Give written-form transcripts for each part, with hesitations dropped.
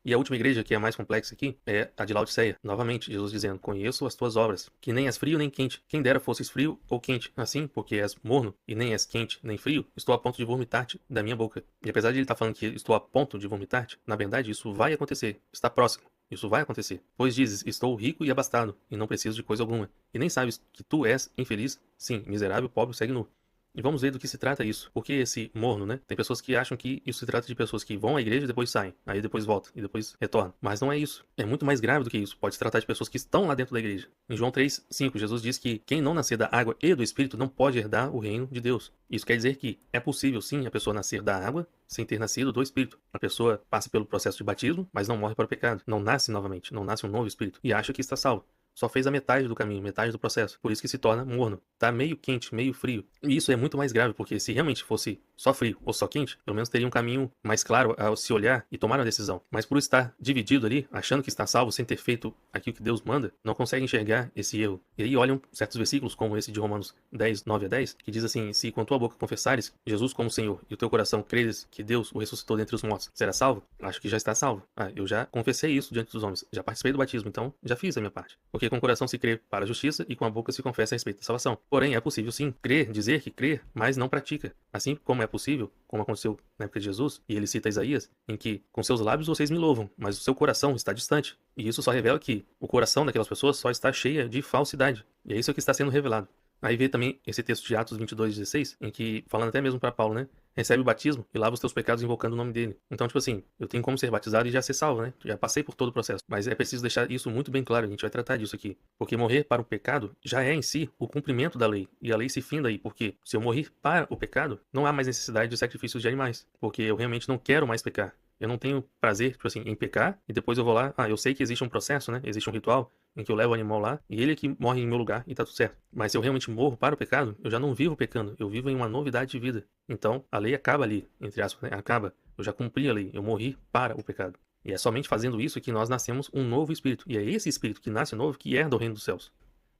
E a última igreja, que é a mais complexa aqui, é a de Laodiceia. Novamente, Jesus dizendo: conheço as tuas obras, que nem és frio nem quente. Quem dera fosses frio ou quente. Assim, porque és morno e nem és quente nem frio, estou a ponto de vomitar-te da minha boca. E apesar de ele estar falando que estou a ponto de vomitar-te, na verdade isso vai acontecer. Está próximo. Isso vai acontecer. Pois dizes: estou rico e abastado, e não preciso de coisa alguma. E nem sabes que tu és infeliz? Sim, miserável, pobre, segue nu. E vamos ver do que se trata isso. Por que esse morno, né? Tem pessoas que acham que isso se trata de pessoas que vão à igreja e depois saem. Aí depois voltam e depois retornam. Mas não é isso. É muito mais grave do que isso. Pode se tratar de pessoas que estão lá dentro da igreja. Em João 3:5, Jesus diz que quem não nascer da água e do Espírito não pode herdar o reino de Deus. Isso quer dizer que é possível sim a pessoa nascer da água sem ter nascido do Espírito. A pessoa passa pelo processo de batismo, mas não morre para o pecado. Não nasce novamente, não nasce um novo Espírito. E acha que está salvo. Só fez a metade do caminho, metade do processo. Por isso que se torna morno. Tá meio quente, meio frio. E isso é muito mais grave, porque se realmente fosse só frio ou só quente, pelo menos teria um caminho mais claro ao se olhar e tomar uma decisão. Mas por estar dividido ali, achando que está salvo sem ter feito aquilo que Deus manda, não consegue enxergar esse erro. E aí olham certos versículos, como esse de Romanos 10:9-10, que diz assim: se com tua boca confessares Jesus como Senhor e o teu coração creres que Deus o ressuscitou dentre os mortos, será salvo? Acho que já está salvo. Eu já confessei isso diante dos homens, já participei do batismo, então já fiz a minha parte. Porque com o coração se crê para a justiça e com a boca se confessa a respeito da salvação. Porém, é possível sim crer, dizer que crê, mas não pratica. Assim como é possível, como aconteceu na época de Jesus, e ele cita Isaías, em que com seus lábios vocês me louvam, mas o seu coração está distante. E isso só revela que o coração daquelas pessoas só está cheia de falsidade. E é isso que está sendo revelado. Aí vê também esse texto de Atos 22:16, em que, falando até mesmo para Paulo, né? Recebe o batismo e lava os teus pecados invocando o nome dele. Então, tipo assim, eu tenho como ser batizado e já ser salvo, né? Já passei por todo o processo. Mas é preciso deixar isso muito bem claro, a gente vai tratar disso aqui. Porque morrer para o pecado já é em si o cumprimento da lei. E a lei se finda aí, porque se eu morrer para o pecado, não há mais necessidade de sacrifícios de animais. Porque eu realmente não quero mais pecar. Eu não tenho prazer, tipo assim, em pecar, e depois eu vou lá, eu sei que existe um processo, né? Existe um ritual em que eu levo o animal lá, e ele é que morre em meu lugar, e tá tudo certo. Mas se eu realmente morro para o pecado, eu já não vivo pecando, eu vivo em uma novidade de vida. Então, a lei acaba ali, entre aspas, né? Acaba. Eu já cumpri a lei, eu morri para o pecado. E é somente fazendo isso que nós nascemos um novo espírito. E é esse espírito que nasce novo que herda o reino dos céus.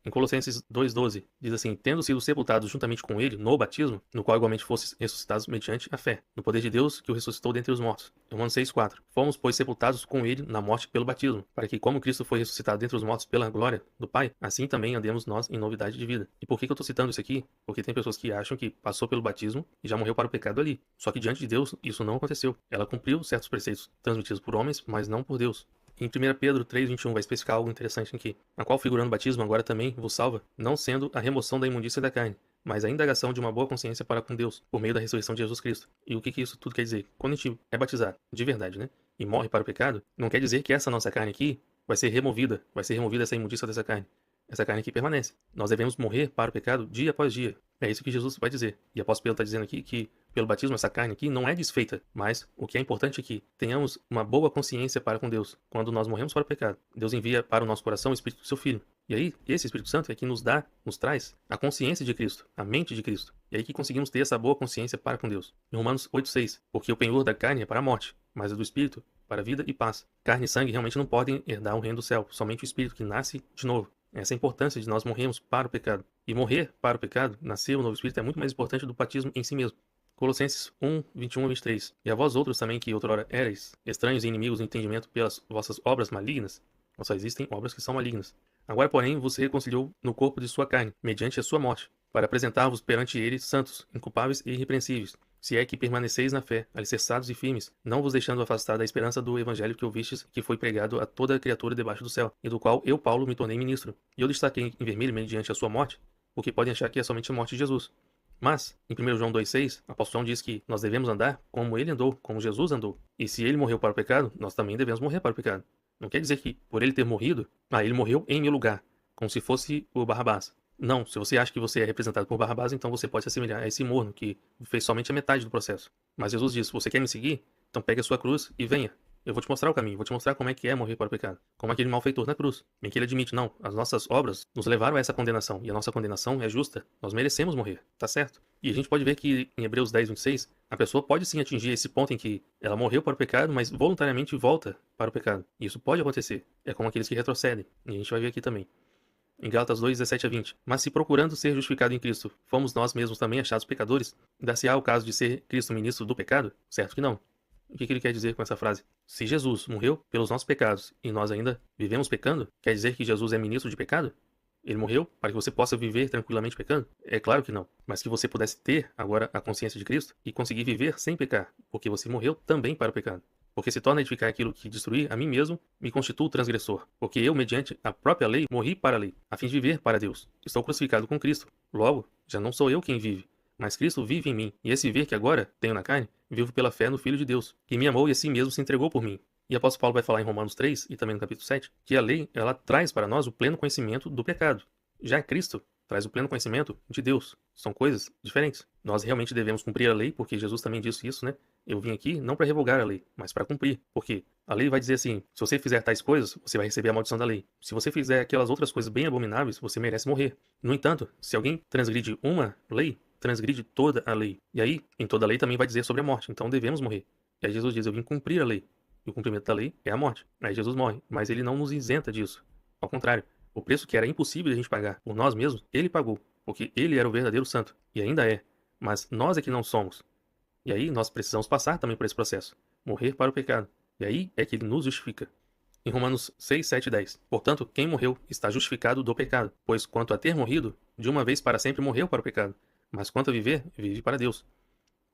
Em Colossenses 2:12, diz assim: tendo sido sepultados juntamente com ele no batismo, no qual igualmente fostes ressuscitados mediante a fé, no poder de Deus que o ressuscitou dentre os mortos. Romanos 6:4. Fomos, pois, sepultados com ele na morte pelo batismo, para que, como Cristo foi ressuscitado dentre os mortos pela glória do Pai, assim também andemos nós em novidade de vida. E por que eu estou citando isso aqui? Porque tem pessoas que acham que passou pelo batismo e já morreu para o pecado ali. Só que diante de Deus, isso não aconteceu. Ela cumpriu certos preceitos transmitidos por homens, mas não por Deus. Em 1 Pedro 3:21 vai especificar algo interessante aqui, na qual figurando o batismo agora também vos salva, não sendo a remoção da imundícia da carne, mas a indagação de uma boa consciência para com Deus, por meio da ressurreição de Jesus Cristo. E o que isso tudo quer dizer? Quando a gente é batizado, de verdade, né, e morre para o pecado, não quer dizer que essa nossa carne aqui vai ser removida essa imundícia dessa carne. Essa carne aqui permanece. Nós devemos morrer para o pecado dia após dia. É isso que Jesus vai dizer. E o apóstolo Pedro está dizendo aqui que, pelo batismo, essa carne aqui não é desfeita. Mas o que é importante é que tenhamos uma boa consciência para com Deus. Quando nós morremos para o pecado, Deus envia para o nosso coração o Espírito do seu Filho. E aí, esse Espírito Santo é que nos traz a consciência de Cristo, a mente de Cristo. E aí que conseguimos ter essa boa consciência para com Deus. Em Romanos 8:6, porque o penhor da carne é para a morte, mas a do Espírito para a vida e paz. Carne e sangue realmente não podem herdar o reino do céu, somente o Espírito que nasce de novo. Essa é a importância de nós morrermos para o pecado. E morrer para o pecado, nascer o novo Espírito, é muito mais importante do que o batismo em si mesmo. Colossenses 1:21-23. E a vós outros também que outrora erais estranhos e inimigos do entendimento pelas vossas obras malignas, ou só existem obras que são malignas. Agora, porém, vos reconciliou no corpo de sua carne, mediante a sua morte, para apresentar-vos perante ele santos, inculpáveis e irrepreensíveis, se é que permaneceis na fé, alicerçados e firmes, não vos deixando afastar da esperança do evangelho que ouvistes, que foi pregado a toda a criatura debaixo do céu, e do qual eu, Paulo, me tornei ministro. E eu destaquei em vermelho mediante a sua morte, porque podem achar que é somente a morte de Jesus. Mas, em 1 João 2,6, o apóstolo João diz que nós devemos andar como ele andou, como Jesus andou. E se ele morreu para o pecado, nós também devemos morrer para o pecado. Não quer dizer que, por ele ter morrido, ele morreu em meu lugar, como se fosse o Barrabás. Não, se você acha que você é representado por Barrabás, então você pode se assemelhar a esse morno que fez somente a metade do processo. Mas Jesus diz: você quer me seguir? Então pegue a sua cruz e venha. Eu vou te mostrar o caminho, vou te mostrar como é que é morrer para o pecado. Como aquele malfeitor na cruz, em que ele admite: não, as nossas obras nos levaram a essa condenação, e a nossa condenação é justa, nós merecemos morrer, tá certo? E a gente pode ver que em Hebreus 10:26, a pessoa pode sim atingir esse ponto em que ela morreu para o pecado, mas voluntariamente volta para o pecado. E isso pode acontecer, é como aqueles que retrocedem, e a gente vai ver aqui também. Em Gálatas 2:17-20. Mas se procurando ser justificado em Cristo, fomos nós mesmos também achados pecadores, dar-se-á o caso de ser Cristo ministro do pecado? Certo que não. O que ele quer dizer com essa frase? Se Jesus morreu pelos nossos pecados e nós ainda vivemos pecando, quer dizer que Jesus é ministro de pecado? Ele morreu para que você possa viver tranquilamente pecando? É claro que não. Mas que você pudesse ter agora a consciência de Cristo e conseguir viver sem pecar, porque você morreu também para o pecado. Porque se torna edificar aquilo que destruir a mim mesmo, me constituo transgressor. Porque eu, mediante a própria lei, morri para a lei, a fim de viver para Deus. Estou crucificado com Cristo. Logo, já não sou eu quem vive, mas Cristo vive em mim. E esse viver que agora tenho na carne, vivo pela fé no Filho de Deus, que me amou e assim mesmo se entregou por mim. E o apóstolo Paulo vai falar em Romanos 3 e também no capítulo 7, que a lei, ela traz para nós o pleno conhecimento do pecado. Já Cristo traz o pleno conhecimento de Deus. São coisas diferentes. Nós realmente devemos cumprir a lei, porque Jesus também disse isso, né? Eu vim aqui não para revogar a lei, mas para cumprir. Porque a lei vai dizer assim, se você fizer tais coisas, você vai receber a maldição da lei. Se você fizer aquelas outras coisas bem abomináveis, você merece morrer. No entanto, se alguém transgride uma lei, transgride toda a lei. E aí, em toda a lei também vai dizer sobre a morte. Então devemos morrer. E aí Jesus diz, eu vim cumprir a lei. E o cumprimento da lei é a morte. Aí Jesus morre, mas ele não nos isenta disso. Ao contrário, o preço que era impossível de a gente pagar por nós mesmos, ele pagou. Porque ele era o verdadeiro santo. E ainda é. Mas nós é que não somos. E aí nós precisamos passar também por esse processo. Morrer para o pecado. E aí é que ele nos justifica. Em Romanos 6, 7 e 10. Portanto, quem morreu está justificado do pecado. Pois quanto a ter morrido, de uma vez para sempre morreu para o pecado. Mas quanto a viver, vive para Deus.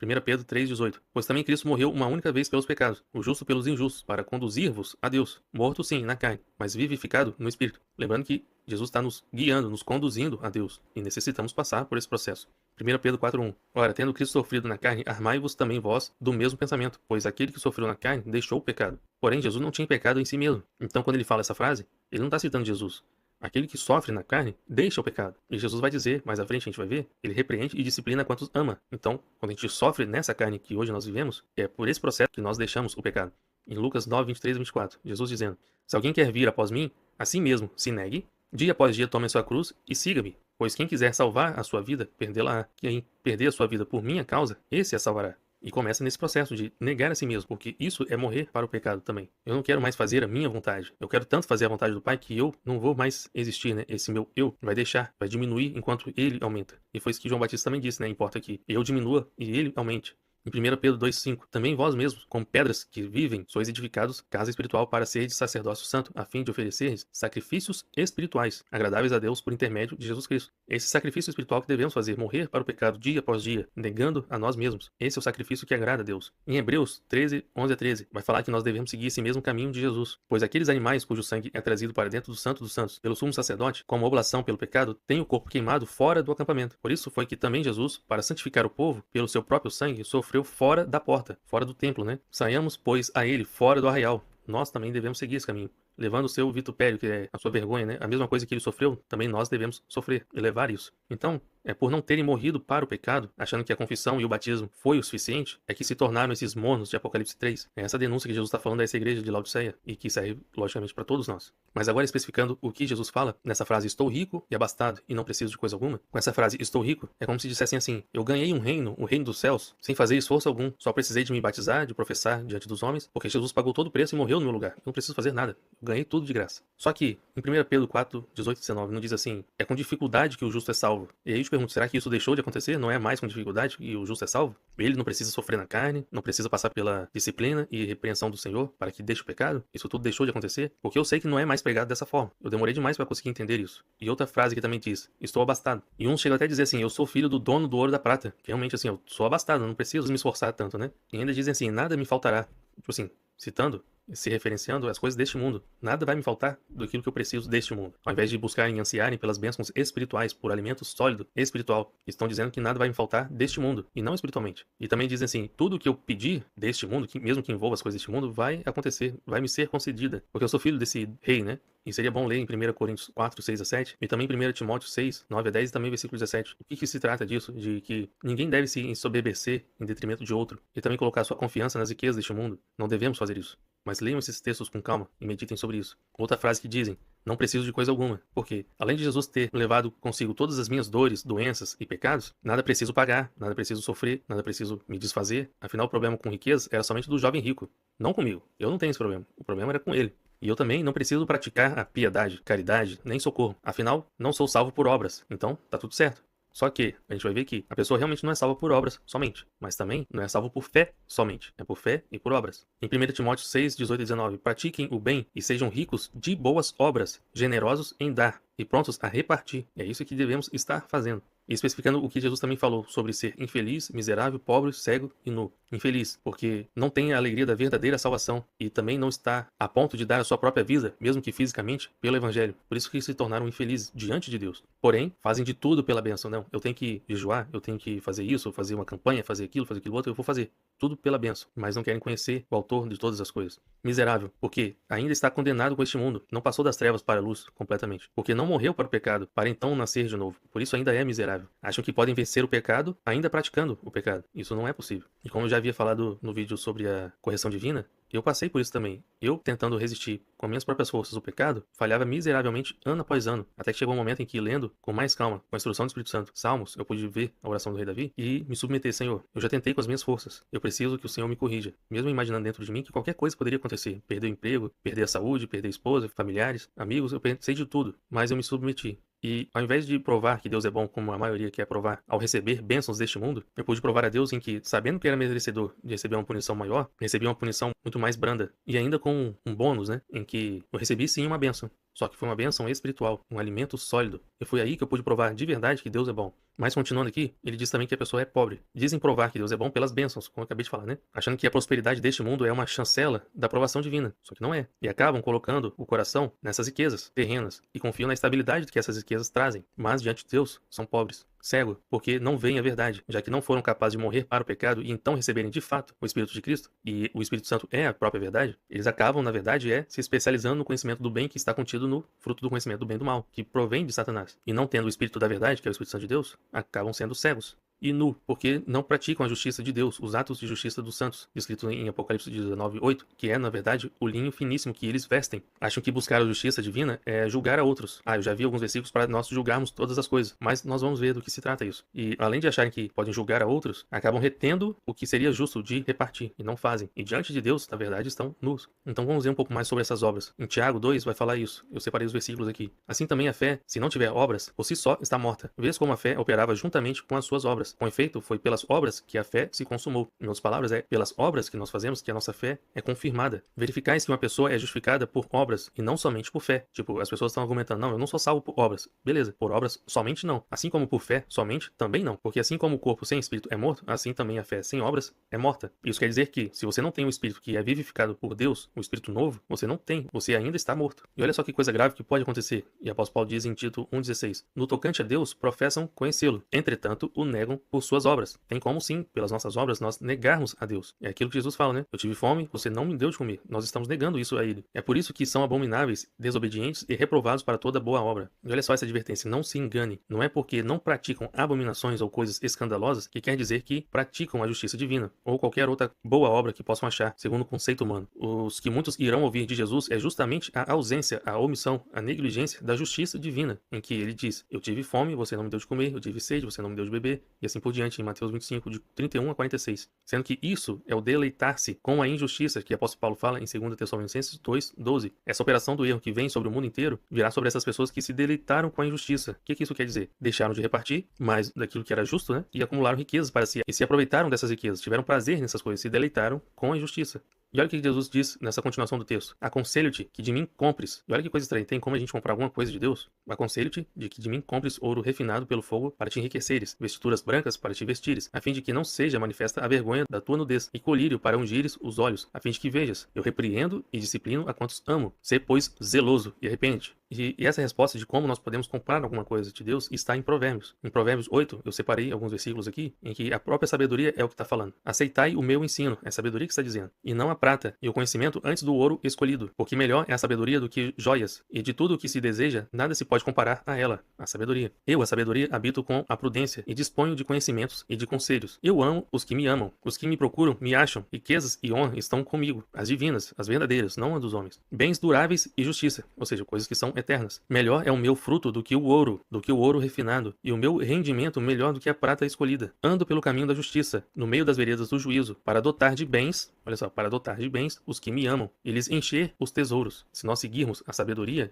1 Pedro 3,18. Pois também Cristo morreu uma única vez pelos pecados, o justo pelos injustos, para conduzir-vos a Deus. Morto sim, na carne, mas vivificado no Espírito. Lembrando que Jesus está nos guiando, nos conduzindo a Deus. E necessitamos passar por esse processo. 1 Pedro 4,1. Ora, tendo Cristo sofrido na carne, armai-vos também vós do mesmo pensamento, pois aquele que sofreu na carne deixou o pecado. Porém, Jesus não tinha pecado em si mesmo. Então, quando ele fala essa frase, ele não está citando Jesus. Aquele que sofre na carne deixa o pecado. E Jesus vai dizer, mais à frente a gente vai ver, ele repreende e disciplina quantos ama. Então, quando a gente sofre nessa carne que hoje nós vivemos, é por esse processo que nós deixamos o pecado. Em Lucas 9, 23 e 24, Jesus dizendo, se alguém quer vir após mim, assim mesmo se negue, dia após dia tome a sua cruz e siga-me. Pois quem quiser salvar a sua vida, perdê-la-á. Quem perder a sua vida por minha causa, esse a salvará. E começa nesse processo de negar a si mesmo, porque isso é morrer para o pecado também. Eu não quero mais fazer a minha vontade. Eu quero tanto fazer a vontade do Pai que eu não vou mais existir, né? Esse meu eu vai deixar, vai diminuir enquanto ele aumenta. E foi isso que João Batista também disse, né? Importa que eu diminua e ele aumente. Em 1 Pedro 2,5, também vós mesmos, como pedras que vivem, sois edificados casa espiritual para ser de sacerdócio santo, a fim de oferecer sacrifícios espirituais, agradáveis a Deus por intermédio de Jesus Cristo. Esse sacrifício espiritual que devemos fazer, morrer para o pecado dia após dia, negando a nós mesmos. Esse é o sacrifício que agrada a Deus. Em Hebreus 13, 11 a 13, vai falar que nós devemos seguir esse mesmo caminho de Jesus, pois aqueles animais cujo sangue é trazido para dentro do Santo dos Santos pelo sumo sacerdote, como oblação pelo pecado, têm o corpo queimado fora do acampamento. Por isso foi que também Jesus, para santificar o povo, pelo seu próprio sangue, sofreu fora da porta, fora do templo, né? Saiamos, pois, a ele fora do arraial. Nós também devemos seguir esse caminho, levando o seu vitupério, que é a sua vergonha, né? A mesma coisa que ele sofreu, também nós devemos sofrer e levar isso. Então, é por não terem morrido para o pecado, achando que a confissão e o batismo foi o suficiente, é que se tornaram esses monos de Apocalipse 3. É essa denúncia que Jesus está falando dessa igreja de Laodiceia, e que serve, logicamente, para todos nós. Mas agora especificando o que Jesus fala nessa frase, estou rico e abastado e não preciso de coisa alguma. Com essa frase, estou rico, é como se dissessem assim, eu ganhei um reino, o reino dos céus, sem fazer esforço algum, só precisei de me batizar, de professar diante dos homens, porque Jesus pagou todo o preço e morreu no meu lugar. Eu não preciso fazer nada, eu ganhei tudo de graça. Só que, em 1 Pedro 4, 18 e 19, não diz assim, é com dificuldade que o justo é salvo. E aí eu te pergunto, será que isso deixou de acontecer? Não é mais com dificuldade que o justo é salvo? Ele não precisa sofrer na carne, não precisa passar pela disciplina e repreensão do Senhor para que deixe o pecado? Isso tudo deixou de acontecer? Porque eu sei que não é mais pregado dessa forma. Eu demorei demais para conseguir entender isso. E outra frase que também diz, estou abastado. E uns chegam até a dizer assim, eu sou filho do dono do ouro e da prata. Que realmente assim, eu sou abastado, eu não preciso me esforçar tanto, né? E ainda dizem assim, nada me faltará. Tipo assim, citando, se referenciando às coisas deste mundo. Nada vai me faltar do que eu preciso deste mundo. Ao invés de buscarem e ansiarem pelas bênçãos espirituais, por alimento sólido espiritual, estão dizendo que nada vai me faltar deste mundo, e não espiritualmente. E também dizem assim, tudo que eu pedir deste mundo, mesmo que envolva as coisas deste mundo, vai acontecer, vai me ser concedida. Porque eu sou filho desse rei, né? E seria bom ler em 1 Coríntios 4, 6 a 7, e também em 1 Timóteo 6, 9 a 10 e também versículo 17. O que se trata disso? De que ninguém deve se ensoberbecer em detrimento de outro, e também colocar sua confiança nas riquezas deste mundo. Não devemos fazer isso. Mas leiam esses textos com calma e meditem sobre isso. Outra frase que dizem, não preciso de coisa alguma, porque, além de Jesus ter levado consigo todas as minhas dores, doenças e pecados, nada preciso pagar, nada preciso sofrer, nada preciso me desfazer. Afinal, o problema com riqueza era somente do jovem rico, não comigo. Eu não tenho esse problema. O problema era com ele. E eu também não preciso praticar a piedade, caridade, nem socorro. Afinal, não sou salvo por obras. Então, tá tudo certo. Só que a gente vai ver que a pessoa realmente não é salva por obras somente, mas também não é salva por fé somente, é por fé e por obras. Em 1 Timóteo 6, 18 e 19, pratiquem o bem e sejam ricos de boas obras, generosos em dar e prontos a repartir. É isso que devemos estar fazendo. E especificando o que Jesus também falou sobre ser infeliz, miserável, pobre, cego e nu. Infeliz, porque não tem a alegria da verdadeira salvação e também não está a ponto de dar a sua própria vida, mesmo que fisicamente, pelo Evangelho. Por isso que se tornaram infelizes diante de Deus. Porém, fazem de tudo pela bênção. Não, eu tenho que jejuar, eu tenho que fazer isso, fazer uma campanha, fazer aquilo outro, eu vou fazer. Tudo pela bênção, mas não querem conhecer o autor de todas as coisas. Miserável, porque ainda está condenado com este mundo, não passou das trevas para a luz completamente, porque não morreu para o pecado, para então nascer de novo. Por isso ainda é miserável. Acham que podem vencer o pecado ainda praticando o pecado. Isso não é possível. E como eu já havia falado no vídeo sobre a correção divina, eu passei por isso também. Eu, tentando resistir com minhas próprias forças o pecado, falhava miseravelmente ano após ano, até que chegou um momento em que, lendo com mais calma, com a instrução do Espírito Santo, Salmos, eu pude ver a oração do rei Davi e me submeter. Pensei, Senhor, eu já tentei com as minhas forças. Eu preciso que o Senhor me corrija. Mesmo imaginando dentro de mim que qualquer coisa poderia acontecer. Perder o emprego, perder a saúde, perder a esposa, familiares, amigos, eu pensei de tudo. Mas eu me submeti. E ao invés de provar que Deus é bom, como a maioria quer provar, ao receber bênçãos deste mundo, eu pude provar a Deus em que, sabendo que era merecedor de receber uma punição maior, recebi uma punição muito mais branda. E ainda com um bônus, né? Em que eu recebi sim uma bênção. Só que foi uma bênção espiritual, um alimento sólido. E foi aí que eu pude provar de verdade que Deus é bom. Mas continuando aqui, ele diz também que a pessoa é pobre. Dizem provar que Deus é bom pelas bênçãos, como eu acabei de falar, né? Achando que a prosperidade deste mundo é uma chancela da aprovação divina. Só que não é. E acabam colocando o coração nessas riquezas terrenas e confiam na estabilidade que essas riquezas trazem. Mas diante de Deus, são pobres. Cego, porque não veem a verdade, já que não foram capazes de morrer para o pecado e então receberem de fato o Espírito de Cristo, e o Espírito Santo é a própria verdade, eles acabam, na verdade, se especializando no conhecimento do bem que está contido no fruto do conhecimento do bem e do mal, que provém de Satanás. E não tendo o Espírito da verdade, que é o Espírito Santo de Deus, acabam sendo cegos. E nu, porque não praticam a justiça de Deus, os atos de justiça dos santos, descrito em Apocalipse 19:8, que é, na verdade, o linho finíssimo que eles vestem. Acham que buscar a justiça divina é julgar a outros. Eu já vi alguns versículos para nós julgarmos todas as coisas, mas nós vamos ver do que se trata isso. E além de acharem que podem julgar a outros, acabam retendo o que seria justo de repartir, e não fazem. E diante de Deus, na verdade, estão nus. Então vamos ver um pouco mais sobre essas obras. Em Tiago 2 vai falar isso. Eu separei os versículos aqui. Assim também a fé, se não tiver obras, por si só está morta. Vês como a fé operava juntamente com as suas obras. Com efeito, foi pelas obras que a fé se consumou. Em outras palavras, é pelas obras que nós fazemos que a nossa fé é confirmada. Verificais que uma pessoa é justificada por obras e não somente por fé. Tipo, as pessoas estão argumentando, não, eu não sou salvo por obras. Beleza, por obras somente não. Assim como por fé somente, também não. Porque assim como o corpo sem espírito é morto, assim também a fé sem obras é morta. Isso quer dizer que, se você não tem o espírito que é vivificado por Deus, o espírito novo, você não tem, você ainda está morto. E olha só que coisa grave que pode acontecer. E o apóstolo Paulo diz em Tito 1,16, no tocante a Deus, professam conhecê-lo, entretanto o negam por suas obras. Tem como sim, pelas nossas obras, nós negarmos a Deus. É aquilo que Jesus fala, né? Eu tive fome, você não me deu de comer. Nós estamos negando isso a ele. É por isso que são abomináveis, desobedientes e reprovados para toda boa obra. E olha só essa advertência, não se engane. Não é porque não praticam abominações ou coisas escandalosas que quer dizer que praticam a justiça divina, ou qualquer outra boa obra que possam achar, segundo o conceito humano. Os que muitos irão ouvir de Jesus é justamente a ausência, a omissão, a negligência da justiça divina, em que ele diz, eu tive fome, você não me deu de comer, eu tive sede, você não me deu de beber, e assim por diante, em Mateus 25, de 31 a 46. Sendo que isso é o deleitar-se com a injustiça que o apóstolo Paulo fala em 2 Tessalonicenses 2:12. Essa operação do erro que vem sobre o mundo inteiro virá sobre essas pessoas que se deleitaram com a injustiça. O que isso quer dizer? Deixaram de repartir mais daquilo que era justo, né? E acumularam riquezas para si. E se aproveitaram dessas riquezas, tiveram prazer nessas coisas, se deleitaram com a injustiça. E olha o que Jesus diz nessa continuação do texto. Aconselho-te que de mim compres. E olha que coisa estranha. Tem como a gente comprar alguma coisa de Deus? Aconselho-te de que de mim compres ouro refinado pelo fogo para te enriqueceres, vestiduras brancas para te vestires, a fim de que não seja manifesta a vergonha da tua nudez, e colírio para ungires os olhos, a fim de que vejas. Eu repreendo e disciplino a quantos amo. Sê, pois, zeloso e arrepende. E essa resposta de como nós podemos comprar alguma coisa de Deus está em Provérbios. Em Provérbios 8, eu separei alguns versículos aqui, em que a própria sabedoria é o que está falando. Aceitai o meu ensino, é a sabedoria que está dizendo, e não a prata e o conhecimento antes do ouro escolhido, porque melhor é a sabedoria do que joias, e de tudo o que se deseja, nada se pode comparar a ela, a sabedoria. Eu, a sabedoria, habito com a prudência, e disponho de conhecimentos e de conselhos. Eu amo os que me amam, os que me procuram me acham, riquezas e honra estão comigo, as divinas, as verdadeiras, não as dos homens. Bens duráveis e justiça, ou seja, coisas que são eternas. Melhor é o meu fruto do que o ouro refinado, e o meu rendimento melhor do que a prata escolhida. Ando pelo caminho da justiça, no meio das veredas do juízo, para dotar de bens, olha só, para dotar de bens os que me amam, e lhes encher os tesouros. Se nós seguirmos a sabedoria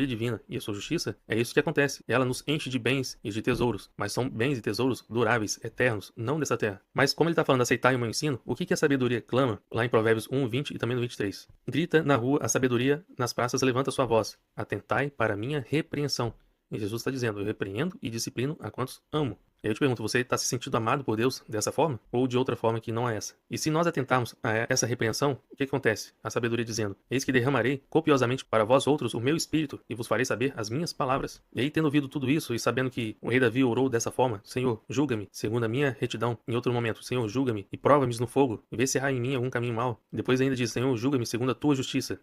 divina e a sua justiça, é isso que acontece. Ela nos enche de bens e de tesouros, mas são bens e tesouros duráveis, eternos, não dessa terra. Mas como ele está falando, aceitai o meu ensino, o que a sabedoria clama? Lá em Provérbios 1, 20 e também no 23. Grita na rua a sabedoria, nas praças levanta sua voz. Atentai para a minha repreensão. E Jesus está dizendo, eu repreendo e disciplino a quantos amo. E aí eu te pergunto, você está se sentindo amado por Deus dessa forma? Ou de outra forma que não é essa? E se nós atentarmos a essa repreensão, o que acontece? A sabedoria dizendo, eis que derramarei copiosamente para vós outros o meu espírito e vos farei saber as minhas palavras. E aí, tendo ouvido tudo isso e sabendo que o rei Davi orou dessa forma, Senhor, julga-me, segundo a minha retidão. Em outro momento, Senhor, julga-me e prova-me no fogo e vê se há em mim algum caminho mau. Depois ainda diz, Senhor, julga-me segundo a tua justiça.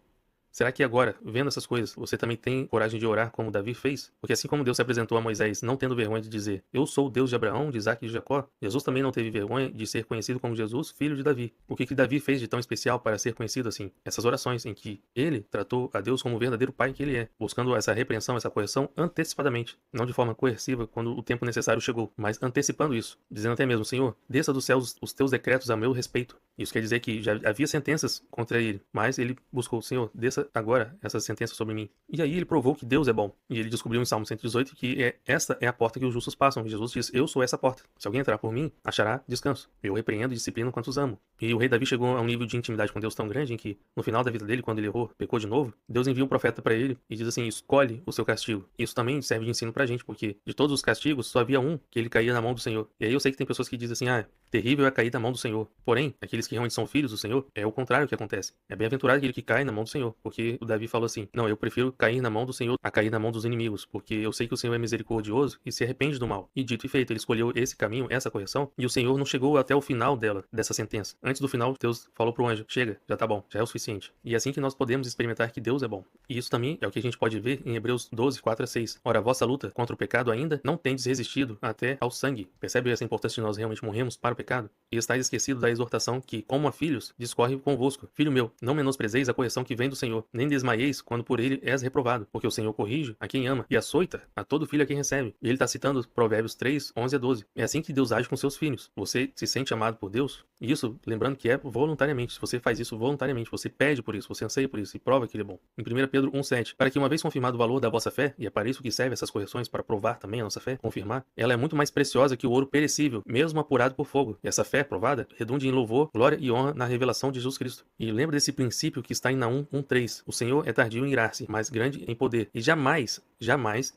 Será que agora, vendo essas coisas, você também tem coragem de orar como Davi fez? Porque assim como Deus se apresentou a Moisés, não tendo vergonha de dizer, eu sou o Deus de Abraão, de Isaac e de Jacó, Jesus também não teve vergonha de ser conhecido como Jesus, filho de Davi. O que Davi fez de tão especial para ser conhecido assim? Essas orações em que ele tratou a Deus como o verdadeiro pai que ele é, buscando essa repreensão, essa correção antecipadamente, não de forma coerciva quando o tempo necessário chegou, mas antecipando isso, dizendo até mesmo, Senhor, desça dos céus os teus decretos a meu respeito. Isso quer dizer que já havia sentenças contra ele, mas ele buscou, Senhor, desça agora essas sentenças sobre mim. E aí ele provou que Deus é bom. E ele descobriu em Salmo 118 que esta é a porta que os justos passam. E Jesus diz, eu sou essa porta. Se alguém entrar por mim, achará descanso. Eu repreendo e disciplino quantos amo. E o rei Davi chegou a um nível de intimidade com Deus tão grande em que, no final da vida dele, quando ele errou, pecou de novo, Deus envia um profeta para ele e diz assim, escolhe o seu castigo. Isso também serve de ensino pra gente, porque de todos os castigos, só havia um que ele caía na mão do Senhor. E aí eu sei que tem pessoas que dizem assim, terrível é cair na mão do Senhor. Porém, aqueles que realmente são filhos do Senhor, é o contrário que acontece. É bem-aventurado aquele que cai na mão do Senhor. Porque o Davi falou assim, não, eu prefiro cair na mão do Senhor a cair na mão dos inimigos, porque eu sei que o Senhor é misericordioso e se arrepende do mal. E dito e feito, ele escolheu esse caminho, essa correção, e o Senhor não chegou até o final dessa sentença. Antes do final, Deus falou pro anjo, chega, já tá bom, já é o suficiente. E é assim que nós podemos experimentar que Deus é bom. E isso também é o que a gente pode ver em Hebreus 12, 4 a 6. Ora, a vossa luta contra o pecado ainda não tendes resistido até ao sangue. Percebe essa importância de nós realmente morremos para o pecado? E estáis esquecido da exortação que, como a filhos, discorre convosco. Filho meu, não menosprezeis a correção que vem do Senhor, nem desmaieis quando por ele és reprovado, porque o Senhor corrige a quem ama e açoita a todo filho a quem recebe. E ele está citando Provérbios 3, 11 a 12. É assim que Deus age com seus filhos. Você se sente amado por Deus? E isso, lembrando que é voluntariamente. Se você faz isso voluntariamente, você pede por isso, você anseia por isso e prova que ele é bom. Em 1 Pedro 1,7, para que uma vez confirmado o valor da vossa fé, e é para isso que servem essas correções, para provar também a nossa fé, confirmar, ela é muito mais preciosa que o ouro perecível, mesmo apurado por fogo. E essa fé provada redunde em louvor, glória e honra na revelação de Jesus Cristo. E lembra desse princípio que está em Naum 1,3. O Senhor é tardio em irar-se, mas grande em poder, e jamais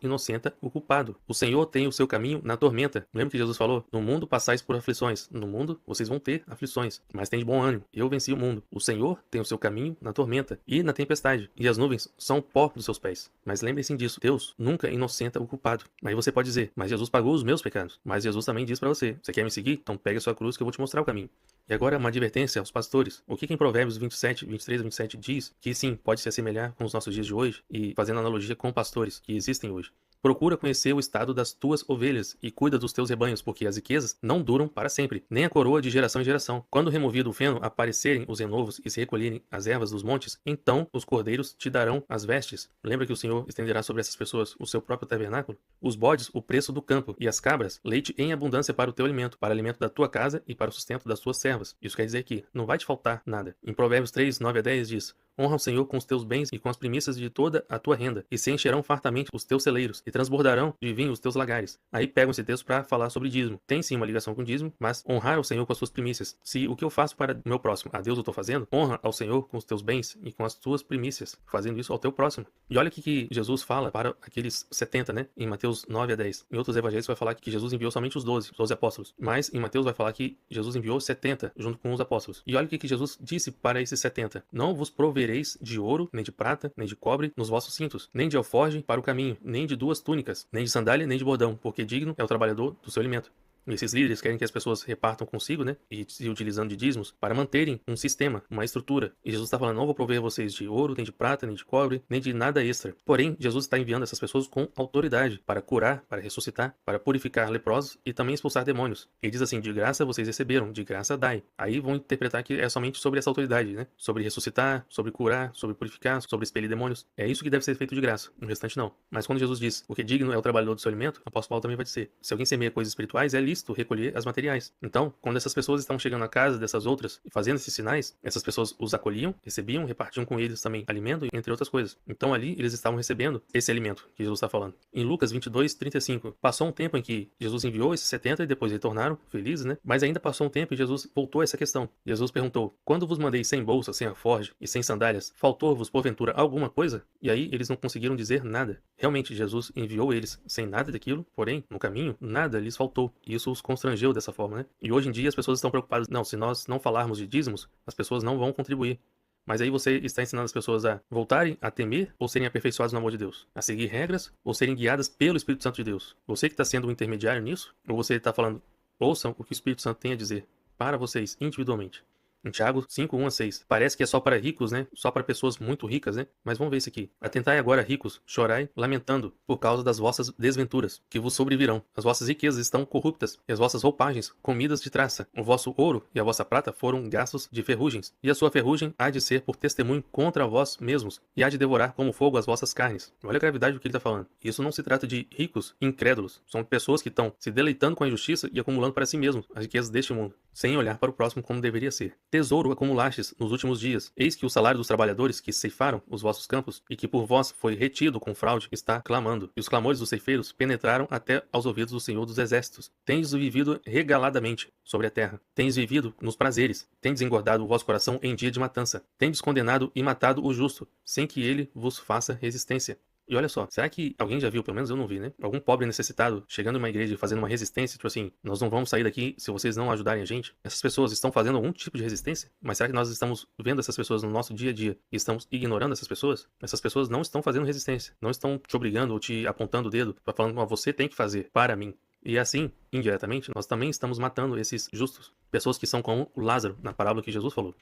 inocenta o culpado. O Senhor tem o seu caminho na tormenta. Lembra que Jesus falou? No mundo passais por aflições. No mundo vocês vão ter aflições, mas tem de bom ânimo. Eu venci o mundo. O Senhor tem o seu caminho na tormenta e na tempestade. E as nuvens são o pó dos seus pés. Mas lembrem-se disso. Deus nunca inocenta o culpado. Aí você pode dizer, mas Jesus pagou os meus pecados. Mas Jesus também diz para você, você quer me seguir? Então pega a sua cruz que eu vou te mostrar o caminho. E agora uma advertência aos pastores. O que em Provérbios 27, 23 a 27 diz que sim, pode se assemelhar com os nossos dias de hoje e fazendo analogia com pastores que existem hoje. Procura conhecer o estado das tuas ovelhas e cuida dos teus rebanhos, porque as riquezas não duram para sempre, nem a coroa de geração em geração. Quando removido o feno, aparecerem os renovos e se recolherem as ervas dos montes, então os cordeiros te darão as vestes. Lembra que o Senhor estenderá sobre essas pessoas o seu próprio tabernáculo? Os bodes, o preço do campo, e as cabras, leite em abundância para o teu alimento, para o alimento da tua casa e para o sustento das tuas servas. Isso quer dizer que não vai te faltar nada. Em Provérbios 3, 9 a 10 diz, honra o Senhor com os teus bens e com as primícias de toda a tua renda, e se encherão fartamente os teus celeiros, e transbordarão de vinho os teus lagares. Aí pegam esse texto para falar sobre dízimo. Tem sim uma ligação com dízimo, mas honrar o Senhor com as suas primícias. Se o que eu faço para o meu próximo, a Deus eu estou fazendo, honra ao Senhor com os teus bens e com as tuas primícias, fazendo isso ao teu próximo. E olha o que Jesus fala para aqueles 70, né? Em Mateus 9 a 10. Em outros evangelhos vai falar que Jesus enviou somente os 12 apóstolos. Mas em Mateus vai falar que Jesus enviou 70 junto com os apóstolos. E olha o que Jesus disse para esses 70. Não vos provereis de ouro, nem de prata, nem de cobre nos vossos cintos, nem de alforje para o caminho, nem de duas túnicas, nem de sandália, nem de bordão, porque digno é o trabalhador do seu alimento. Esses líderes querem que as pessoas repartam consigo, né? E se utilizando de dízimos para manterem um sistema, uma estrutura. E Jesus está falando, não vou prover vocês de ouro, nem de prata, nem de cobre, nem de nada extra. Porém, Jesus está enviando essas pessoas com autoridade para curar, para ressuscitar, para purificar leprosos e também expulsar demônios. Ele diz assim, de graça vocês receberam, de graça dai. Aí vão interpretar que é somente sobre essa autoridade, né? Sobre ressuscitar, sobre curar, sobre purificar, sobre expelir demônios. É isso que deve ser feito de graça, o restante não. Mas quando Jesus diz, o que é digno é o trabalhador do seu alimento, o apóstolo Paulo também vai dizer, se alguém semeia coisas espirituais, é lícito recolher as materiais. Então, quando essas pessoas estão chegando na casa dessas outras e fazendo esses sinais, essas pessoas os acolhiam, recebiam, repartiam com eles também alimento, entre outras coisas. Então ali eles estavam recebendo esse alimento que Jesus está falando. Em Lucas 22:35, passou um tempo em que Jesus enviou esses 70 e depois retornaram, felizes, né? Mas ainda passou um tempo e Jesus voltou a essa questão. Jesus perguntou, quando vos mandei sem bolsa, sem alforje e sem sandálias, faltou-vos porventura alguma coisa? E aí eles não conseguiram dizer nada. Realmente Jesus enviou eles sem nada daquilo, porém, no caminho, nada lhes faltou. E isso os constrangeu dessa forma, né? E hoje em dia as pessoas estão preocupadas, não, se nós não falarmos de dízimos, as pessoas não vão contribuir. Mas aí você está ensinando as pessoas a voltarem a temer ou serem aperfeiçoadas no amor de Deus? A seguir regras ou serem guiadas pelo Espírito Santo de Deus? Você que está sendo o intermediário nisso? Ou você está falando, ouçam o que o Espírito Santo tem a dizer para vocês individualmente? Em Tiago 5:1-6. Parece que é só para ricos, né? Só para pessoas muito ricas, né? Mas vamos ver isso aqui. Atentai agora, ricos, chorai, lamentando, por causa das vossas desventuras, que vos sobrevirão. As vossas riquezas estão corruptas, e as vossas roupagens, comidas de traça. O vosso ouro e a vossa prata foram gastos de ferrugens, e a sua ferrugem há de ser por testemunho contra vós mesmos, e há de devorar como fogo as vossas carnes. Olha a gravidade do que ele está falando. Isso não se trata de ricos incrédulos. São pessoas que estão se deleitando com a injustiça e acumulando para si mesmos as riquezas deste mundo, sem olhar para o próximo como deveria ser. Tesouro acumulastes nos últimos dias. Eis que o salário dos trabalhadores que ceifaram os vossos campos e que por vós foi retido com fraude está clamando. E os clamores dos ceifeiros penetraram até aos ouvidos do Senhor dos Exércitos. Tendes vivido regaladamente sobre a terra. Tendes vivido nos prazeres. Tendes engordado o vosso coração em dia de matança. Tendes condenado e matado o justo, sem que ele vos faça resistência. E olha só, será que alguém já viu, pelo menos eu não vi, né? Algum pobre necessitado chegando em uma igreja e fazendo uma resistência, tipo assim, nós não vamos sair daqui se vocês não ajudarem a gente? Essas pessoas estão fazendo algum tipo de resistência? Mas será que nós estamos vendo essas pessoas no nosso dia a dia e estamos ignorando essas pessoas? Essas pessoas não estão fazendo resistência, não estão te obrigando ou te apontando o dedo para falando, você tem que fazer para mim. E assim, indiretamente, nós também estamos matando esses justos. Pessoas que são como o Lázaro, na parábola que Jesus falou.